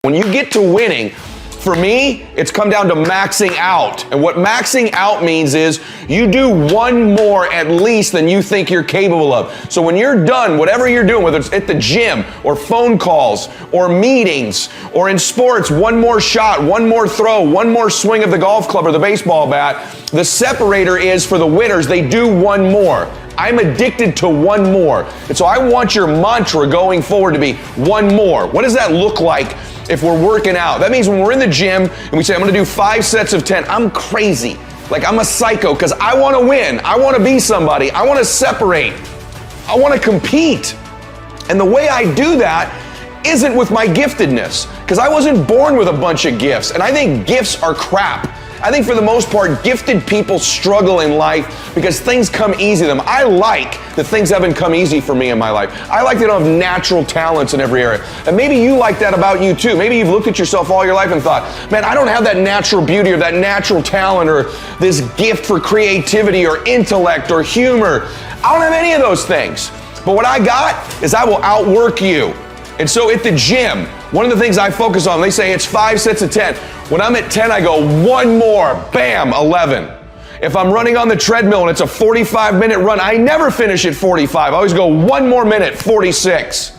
When you get to winning, for me, it's come down to maxing out. And what maxing out means is you do one more at least than you think you're capable of. So when you're done, whatever you're doing, whether it's at the gym or phone calls or meetings or in sports, one more shot, one more throw, one more swing of the golf club or the baseball bat, the separator is for the winners, they do one more. I'm addicted to one more. And so I want your mantra going forward to be one more. What does that look like if we're working out? That means when we're in the gym and we say, I'm gonna do 5 sets of 10, I'm crazy. Like I'm a psycho because I wanna win. I wanna be somebody. I wanna separate. I wanna compete. And the way I do that isn't with my giftedness, because I wasn't born with a bunch of gifts. And I think gifts are crap. I think for the most part, gifted people struggle in life because things come easy to them. I like that things haven't come easy for me in my life. I like that I don't have natural talents in every area. And maybe you like that about you too. Maybe you've looked at yourself all your life and thought, man, I don't have that natural beauty or that natural talent or this gift for creativity or intellect or humor. I don't have any of those things. But what I got is I will outwork you. And so at the gym, one of the things I focus on, they say it's 5 sets of 10. When I'm at 10, I go one more, bam, 11. If I'm running on the treadmill and it's a 45-minute run, I never finish at 45. I always go one more minute, 46.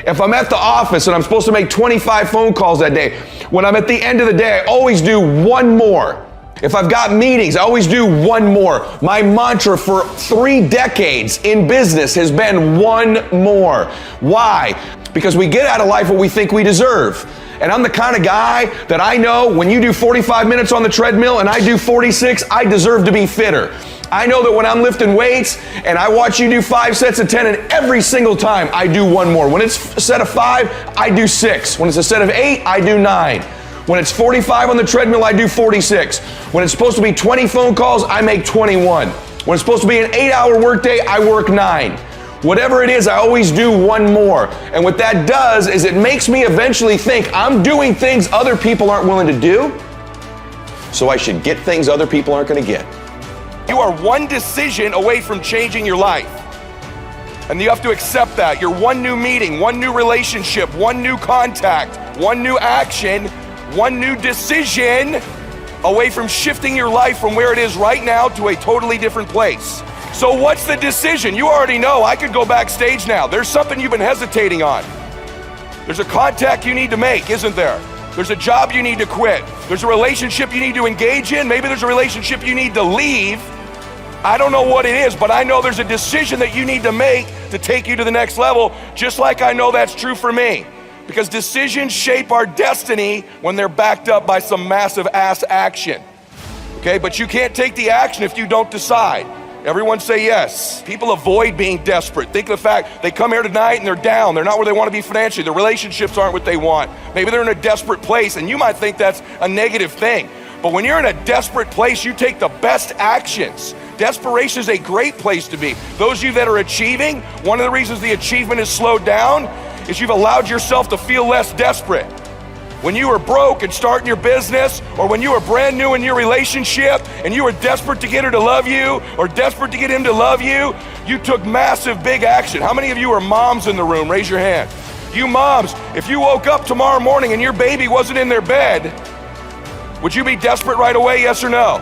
If I'm at the office and I'm supposed to make 25 phone calls that day, when I'm at the end of the day, I always do one more. If I've got meetings, I always do one more. My mantra for 3 decades in business has been one more. Why? Because we get out of life what we think we deserve. And I'm the kind of guy that I know when you do 45 minutes on the treadmill and I do 46, I deserve to be fitter. I know that when I'm lifting weights and I watch you do 5 sets of 10, and every single time I do one more. When it's a set of 5, I do 6. When it's a set of 8, I do 9. When it's 45 on the treadmill, I do 46. When it's supposed to be 20 phone calls, I make 21. When it's supposed to be an 8-hour workday, I work 9. Whatever it is, I always do one more. And what that does is it makes me eventually think I'm doing things other people aren't willing to do, so I should get things other people aren't going to get. You are one decision away from changing your life. And you have to accept that. You're one new meeting, one new relationship, one new contact, one new action, one new decision away from shifting your life from where it is right now to a totally different place. So what's the decision? You already know. I could go backstage now. There's something you've been hesitating on. There's a contact you need to make, isn't there? There's a job you need to quit. There's a relationship you need to engage in. Maybe there's a relationship you need to leave. I don't know what it is, but I know there's a decision that you need to make to take you to the next level, just like I know that's true for me. Because decisions shape our destiny when they're backed up by some massive ass action. Okay, but you can't take the action if you don't decide. Everyone say yes. People avoid being desperate. Think of the fact they come here tonight and they're down. They're not where they want to be financially. Their relationships aren't what they want. Maybe they're in a desperate place, and you might think that's a negative thing. But when you're in a desperate place, you take the best actions. Desperation is a great place to be. Those of you that are achieving, one of the reasons the achievement is slowed down is you've allowed yourself to feel less desperate. When you were broke and starting your business, or when you were brand new in your relationship and you were desperate to get her to love you or desperate to get him to love you, you took massive big action. How many of you are moms in the room? Raise your hand. You moms, if you woke up tomorrow morning and your baby wasn't in their bed, would you be desperate right away, yes or no?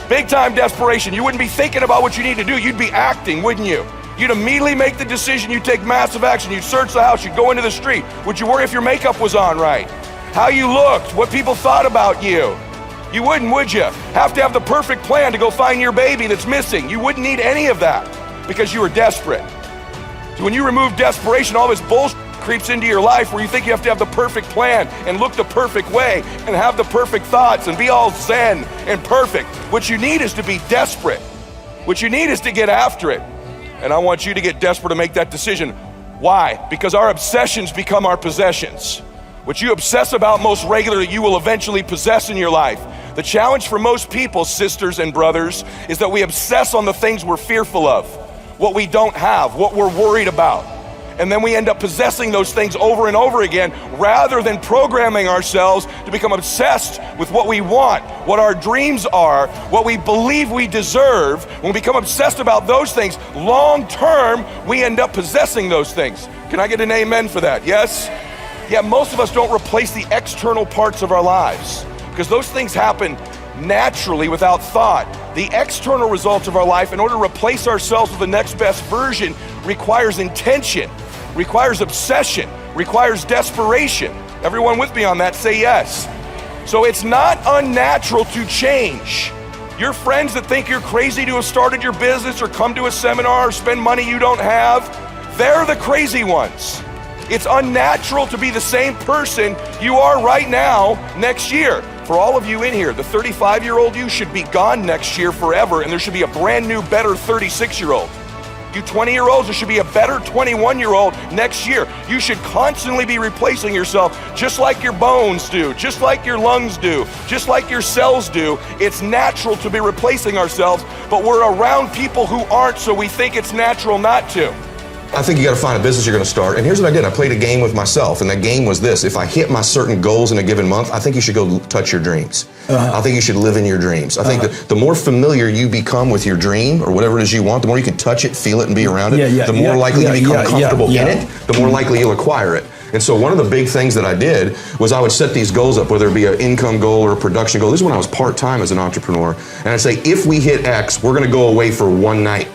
Big time desperation. You wouldn't be thinking about what you need to do. You'd be acting, wouldn't you? You'd immediately make the decision. You'd take massive action. You'd search the house. You'd go into the street. Would you worry if your makeup was on right? How you looked, what people thought about you? You wouldn't, would you? Have to have the perfect plan to go find your baby that's missing. You wouldn't need any of that because you were desperate. So when you remove desperation, all this bullshit creeps into your life where you think you have to have the perfect plan and look the perfect way and have the perfect thoughts and be all zen and perfect. What you need is to be desperate. What you need is to get after it. And I want you to get desperate to make that decision. Why? Because our obsessions become our possessions. What you obsess about most regularly, you will eventually possess in your life. The challenge for most people, sisters and brothers, is that we obsess on the things we're fearful of, what we don't have, what we're worried about. And then we end up possessing those things over and over again, rather than programming ourselves to become obsessed with what we want, what our dreams are, what we believe we deserve. When we become obsessed about those things, long term, we end up possessing those things. Can I get an amen for that? Yes? Yet most of us don't replace the external parts of our lives because those things happen naturally without thought. The external results of our life, in order to replace ourselves with the next best version, requires intention, requires obsession, requires desperation. Everyone with me on that, say yes. So it's not unnatural to change. Your friends that think you're crazy to have started your business or come to a seminar or spend money you don't have, they're the crazy ones. It's unnatural to be the same person you are right now next year. For all of you in here, the 35-year-old you should be gone next year forever, and there should be a brand new, better 36-year-old. You 20-year-olds, there should be a better 21-year-old next year. You should constantly be replacing yourself just like your bones do, just like your lungs do, just like your cells do. It's natural to be replacing ourselves, but we're around people who aren't, so we think it's natural not to. I think you got to find a business you're going to start. And here's what I did. I played a game with myself, and that game was this. If I hit my certain goals in a given month, I think you should go touch your dreams. I think you should live in your dreams. I think that the more familiar you become with your dream or whatever it is you want, the more you can touch it, feel it, and be around it, the more likely you become comfortable in it, the more likely you'll acquire it. And so one of the big things that I did was I would set these goals up, whether it be an income goal or a production goal. This is when I was part-time as an entrepreneur. And I'd say, if we hit X, we're going to go away for one night.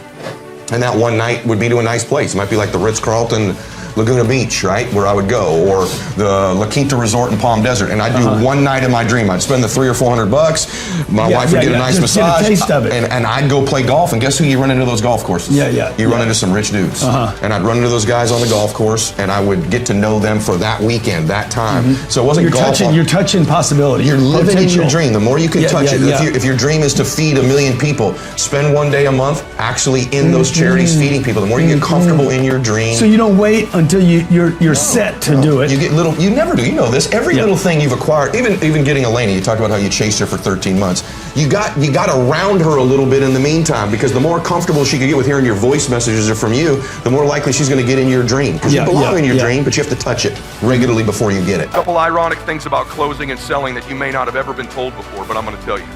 And that one night would be to a nice place. It might be like the Ritz-Carlton Laguna Beach, right, where I would go, or the La Quinta Resort in Palm Desert. And I'd do one night in my dream. I'd spend the $300 or $400. My wife would get a nice massage. Get a taste of it. And I'd go play golf. And guess who you run into those golf courses? You run into some rich dudes. And I'd run into those guys on the golf course, and I would get to know them for that weekend, that time. So it wasn't golf. You're touching possibility. You're living in your dream. The more you can touch it. If your dream is to feed 1 million people, spend one day a month actually in those charities feeding people. The more you get comfortable in your dream. So you don't wait until you're set to do it. You get little. You never do. You know this. Every little thing you've acquired, even getting Elena. You talked about how you chased her for 13 months. You got around her a little bit in the meantime, because the more comfortable she could get with hearing your voice messages are from you, the more likely she's going to get in your dream. Because you belong in your dream, but you have to touch it regularly before you get it. A couple ironic things about closing and selling that you may not have ever been told before, but I'm going to tell you.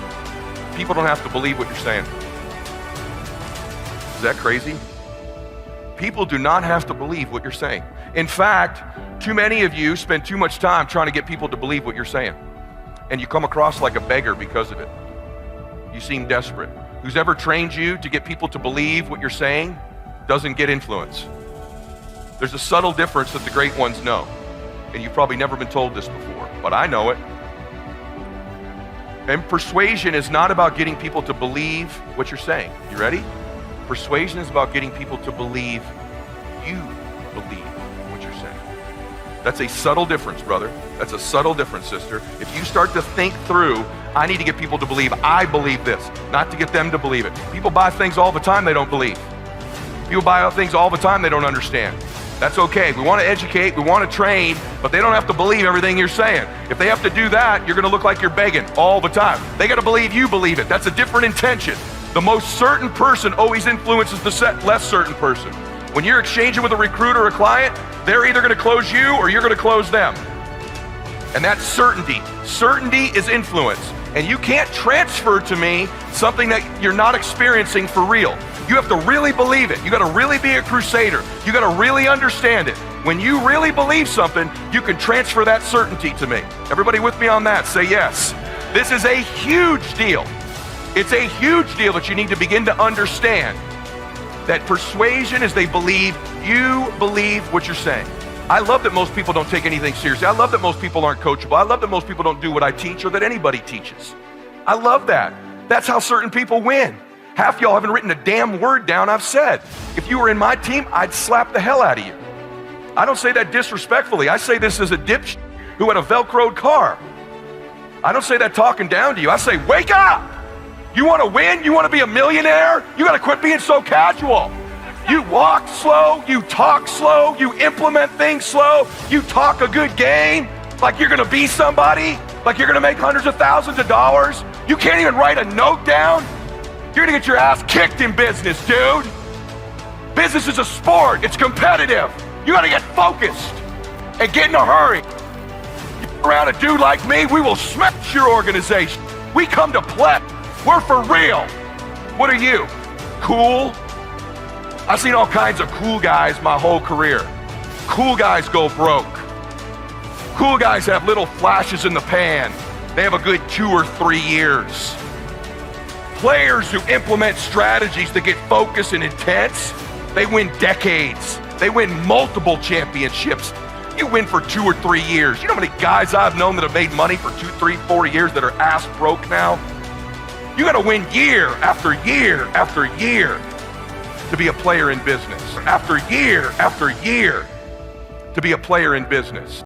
People don't have to believe what you're saying. Is that crazy? People do not have to believe what you're saying. In fact, too many of you spend too much time trying to get people to believe what you're saying. And you come across like a beggar because of it. You seem desperate. Who's ever trained you to get people to believe what you're saying doesn't get influence. There's a subtle difference that the great ones know. And you've probably never been told this before, but I know it. And persuasion is not about getting people to believe what you're saying. You ready? Persuasion is about getting people to believe you believe what you're saying. That's a subtle difference, brother. That's a subtle difference, sister. If you start to think through, I need to get people to believe I believe this, not to get them to believe it. People buy things all the time they don't believe. People buy things all the time they don't understand. That's okay. We want to educate, we want to train, but they don't have to believe everything you're saying. If they have to do that, you're going to look like you're begging all the time. They got to believe you believe it. That's a different intention. The most certain person always influences the less certain person. When you're exchanging with a recruiter or a client, they're either going to close you or you're going to close them. And that's certainty. Certainty is influence. And you can't transfer to me something that you're not experiencing for real. You have to really believe it. You got to really be a crusader. You got to really understand it. When you really believe something, you can transfer that certainty to me. Everybody with me on that? Say yes. This is a huge deal. It's a huge deal that you need to begin to understand that persuasion is they believe you believe what you're saying. I love that most people don't take anything seriously. I love that most people aren't coachable. I love that most people don't do what I teach or that anybody teaches. I love that. That's how certain people win. Half y'all haven't written a damn word down I've said. If you were in my team, I'd slap the hell out of you. I don't say that disrespectfully. I say this as a dipshit who had a Velcroed car. I don't say that talking down to you. I say, wake up! You want to win? You want to be a millionaire? You got to quit being so casual. You walk slow, you talk slow, you implement things slow, you talk a good game like you're going to be somebody, like you're going to make hundreds of thousands of dollars. You can't even write a note down. You're going to get your ass kicked in business, dude. Business is a sport. It's competitive. You got to get focused and get in a hurry. You're around a dude like me, we will smash your organization. We come to play. We're for real. What are you? Cool? I've seen all kinds of cool guys my whole career. Cool guys go broke. Cool guys have little flashes in the pan. They have a good 2 or 3 years. Players who implement strategies that get focused and intense, they win decades. They win multiple championships. You win for 2 or 3 years. You know how many guys I've known that have made money for 2, 3, 4 years that are ass broke now? You gotta win year after year after year to be a player in business. After year to be a player in business.